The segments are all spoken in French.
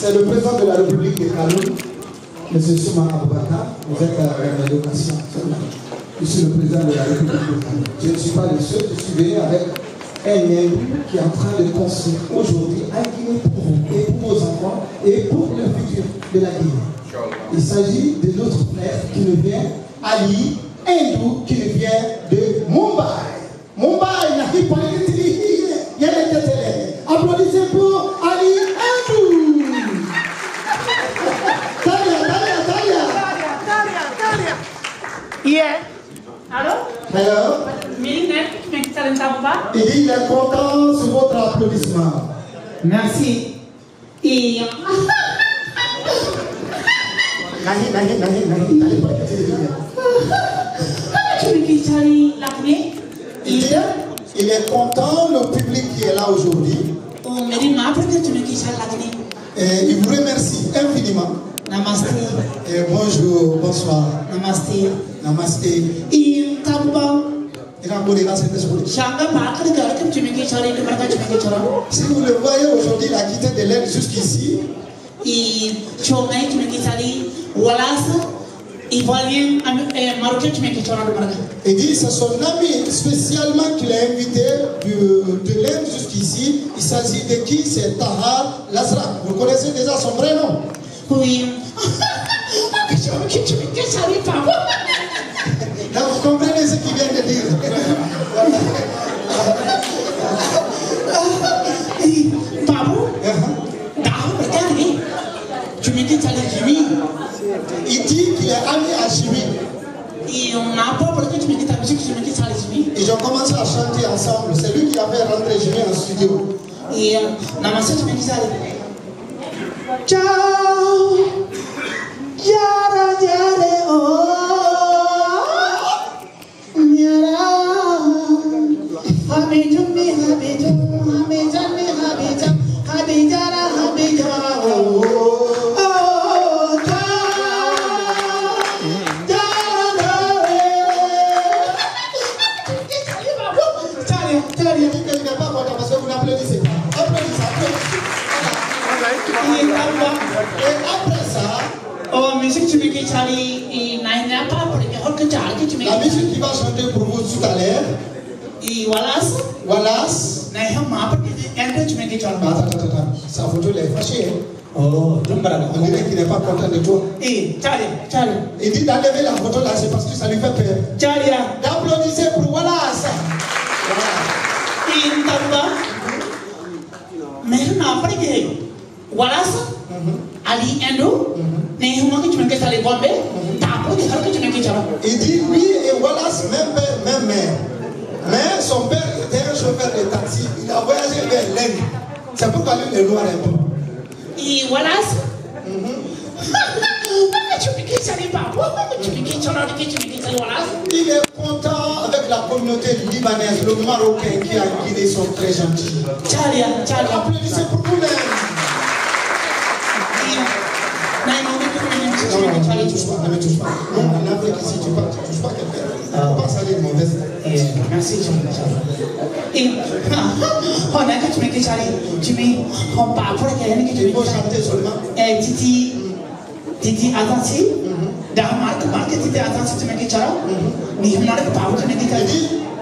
C'est le président de la République de Kaloum, M. Souma Aboubakar. Vous êtes à la délégation. Je suis le président de la République de Kaloum. Je ne suis pas le seul, je suis venu avec un élu qui est en train de construire aujourd'hui un Guinée pour vous et pour vos enfants et pour le futur de la Guinée. Il s'agit de notre frère qui nous vient, Ali Hindou, qui nous vient de Mumbai. Mumbai, n'a pas applaudissez pour Ali Hindou. Talia. Yeah. Allô? Hello. Il est content sur votre applaudissement. Merci. Et... Il est content, le public qui est là aujourd'hui. Et il vous remercie infiniment. Namaste. Et bonjour, bonsoir. Namaste. Namaste. Si vous le voyez aujourd'hui, il a quitté de l'aide jusqu'ici. Il dit c'est son ami spécialement qui l'a invité de l'Inde jusqu'ici. Il s'agit de qui? C'est Tahar Lazrak. Vous connaissez déjà son vrai nom? Oui. Là, vous comprenez ce qu'il vient de dire. Il dit qu'il est ami à Jimmy. Ils ont commencé à chanter ensemble. C'est lui qui a fait rentrer Jimmy en studio. Ciao, Yara Yare oh, Yara, Habijum mi Habijum, Habijam mi Habijam, Habijara Habijara oh. La musique qui va chanter pour vous tout à l'heure, Wallace. Sa photo est fâchée. On dirait qu'il n'est pas content de toi. Il dit d'enlever la photo là, c'est parce que ça lui fait peur. D'applaudisser pour Wallace. Wallace, Ali Hindou, il dit lui et Wallace, même père, même mère. Mais son père était un chauffeur de taxi. Il a voyagé vers l'Inde. C'est pourquoi lui est noir un peu. Et Wallace, il est content avec la communauté libanaise. Le Marocain qui a guidé sont très gentils. Applaudissez pour vous-même. Ne me touche pas. Non, en Afrique ici, tu ne touches pas quelqu'un. Il ne faut pas salir de mauvaise. Merci, il faut chanter seulement. Titi Atansi,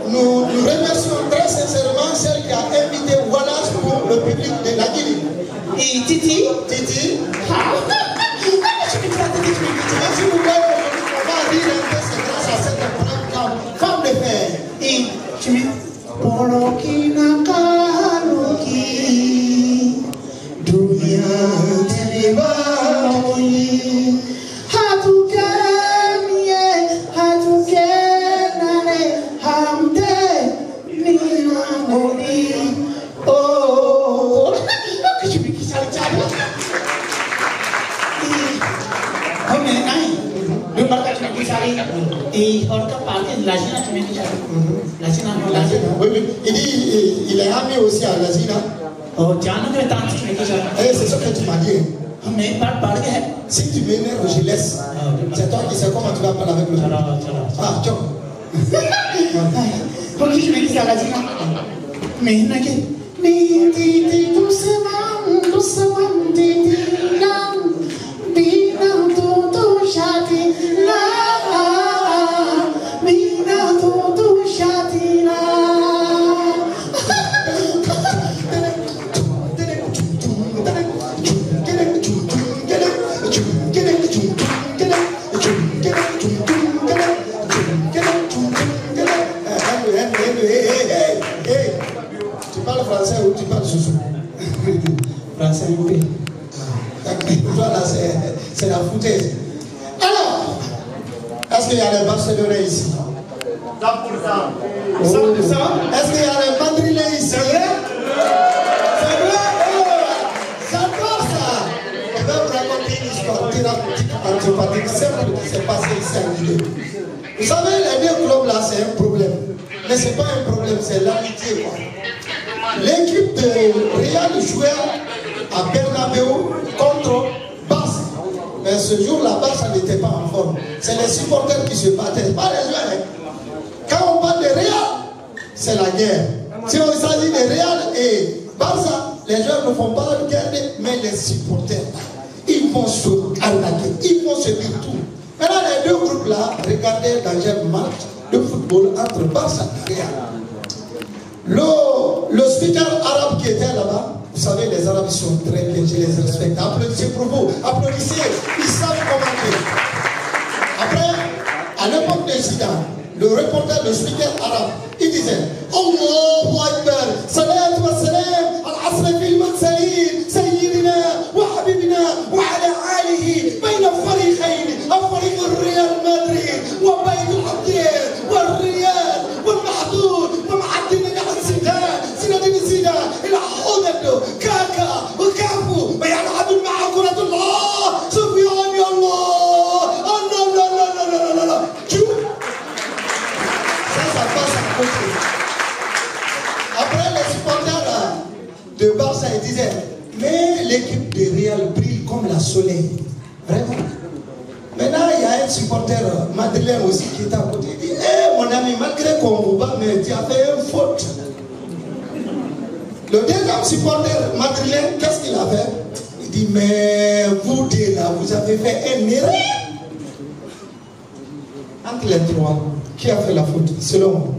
nous remercions très sincèrement celle qui a invité Wallace pour le public de la Guinée. Et Titi, si vous voyez aujourd'hui, on va rire un peu, c'est grâce à cette femme de fer. Et tu mets Poloki Nakaroki Dunia Telebani Hatukanye Hatukenane Hamde Minamoni. Oh, que tu me quittes à l'Italie. Et on parle de la Gina, tu m'as dit la Gina. Oui, il dit il est ami aussi à la Gina. Oh, tu as un autre temps, tu m'as dit. C'est ce que tu m'as dit. Mais parle. Si tu m'énerves, je laisse. C'est toi qui sais comment tu vas parler avec le monde. Ah, tiens. Pourquoi tu m'as dit à la Gina? Mais il n'y a que. Doucement, doucement, Voilà, c'est la foutaise. Alors, est-ce qu'il y a les Barcelonais ici? 100%. 100%. Est-ce qu'il y a les Madrilènes ici? C'est vrai? C'est vrai? J'adore ça. Je vais vous raconter une histoire thérapeutique antipathique simple qui s'est passée ici à Guinée. Vous savez, les deux clubs là, c'est un problème. Mais ce n'est pas un problème, c'est l'amitié. L'équipe de Real jouait à Bernabéu contre Barça. Mais ce jour-là, Barça n'était pas en forme. C'est les supporters qui se battaient, pas les joueurs. Quand on parle de Real, c'est la guerre. Si on s'agit de Real et Barça, les joueurs ne font pas la guerre, mais les supporters, ils vont se arnaquer, ils vont se dire tout. Maintenant, les deux groupes-là, regardez dans un match de football entre Barça et Real. Le speaker arabe qui était là-bas, vous savez, les Arabes sont très bien, je les respecte. Applaudissez pour vous, applaudissez, ils savent commenter. Après, à l'époque de Zidane, le reporter, le speaker arabe, il disait Allahu Akbar, salam wa salam, al-asr fil mursalin, sayyidina wa habibina wa ala alihi, bayna fariqayn, al-fariq al-Real Madrid, wa bayt al-Abdiyar, wa al-Real, wa al-Mahdud, wa ma'addina al-Zidane, Zinedine Zidane, il-Hudadu, Kaka, wa Kafu, wa yal'abu ma'a kuratullah, Sufyan ya Allah, Allah, Allah, Allah, Allah, Allah. Après, les supporters de Barça, ils disaient, mais l'équipe de Real brille comme la soleil. Vraiment. Maintenant, il y a un supporter madrilène aussi qui est à côté. Il dit, mon ami, malgré qu'on vous bat, mais tu as fait une faute. Le deuxième supporter madrilène, qu'est-ce qu'il a fait? Il dit, mais vous deux là, vous avez fait un erreur. Entre les trois, qui a fait la faute, selon vous?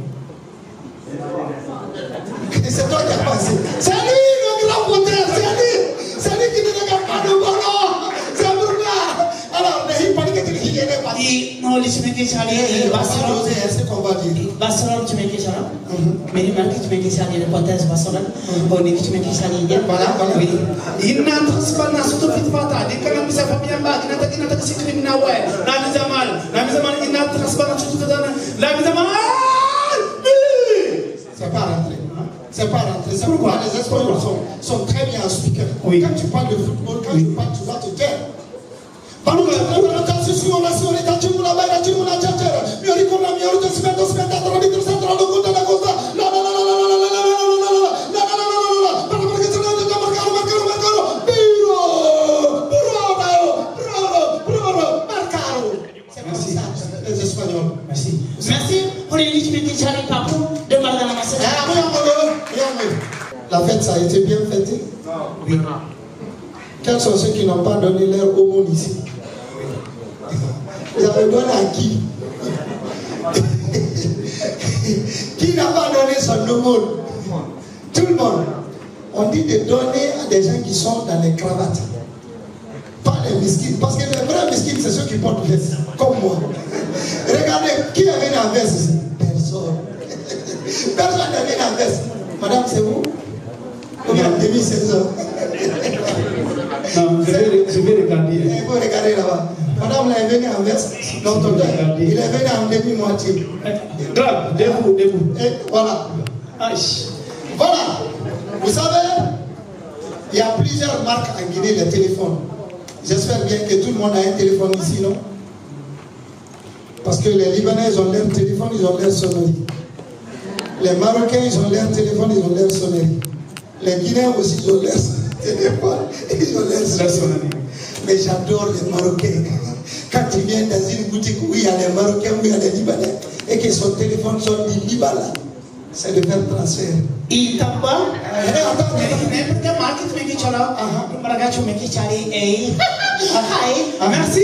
C'est toi qui as passé. C'est lui le grand poteur, c'est lui qui ne regarde pas le ballon. C'est pour là. Alors, il paraît que tu n'es pas dit. Non, les Chimèques Charlie, Barcelone. C'est qu'on va dire. Barcelone, Chimèques Charlie. Mais les marques Chimèques Charlie, les potes Barcelone. On est Chimèques Charlie. Voilà, voilà. Oui. Il n'a pas de surtout fit pata. Des canaux qui savent bien bas. Il n'a pas de secret na ouais. La mise à mal. La mise à mal. Il n'a pas de transparence surtout dans la mise à mal. C'est pas rentré. C'est pas rentré. C'est pourquoi les Espagnols sont très bien en speaker. Oui. Quand tu parles de football, quand tu parles, tu vas te taire. Parle de les Espagnols. Merci. Merci pour les Chimèques Charlie, Papou, de Margana Massé. La fête, ça a été bien fêtée. Oui. Quels sont ceux qui n'ont pas donné leur aumône ici? Vous avez donné à qui? Qui n'a pas donné son aumône? Tout le monde. On dit de donner à des gens qui sont dans les cravates. Pas les miskines. Parce que les vrais miskines, c'est ceux qui portent veste. Comme moi. Regardez, qui est venu en veste ici? Personne. Personne n'est venu en veste. Madame, c'est vous? Ou bien demi-saison? Non, je vais regarder. Il faut regarder là-bas. Madame là est venue en veste. Donc, il est venu en demi-moitié. Grave, debout. Et voilà. Voilà. Vous savez, il y a plusieurs marques en Guinée de téléphones. J'espère bien que tout le monde a un téléphone ici, non? Parce que les Libanais, ils ont leur téléphone, ils ont leur sonnerie. Les Marocains, ils ont leur téléphone, ils ont leur sonnerie. Les Guinéens aussi, ils ont leur téléphone, ils ont leur sonnerie. Mais j'adore les Marocains. Quand tu viens dans une boutique où il y a les Marocains, où il y a les Libanais, et que son téléphone sonne du Liban, c'est de faire transfert. Il tape pas. Attends, Merci.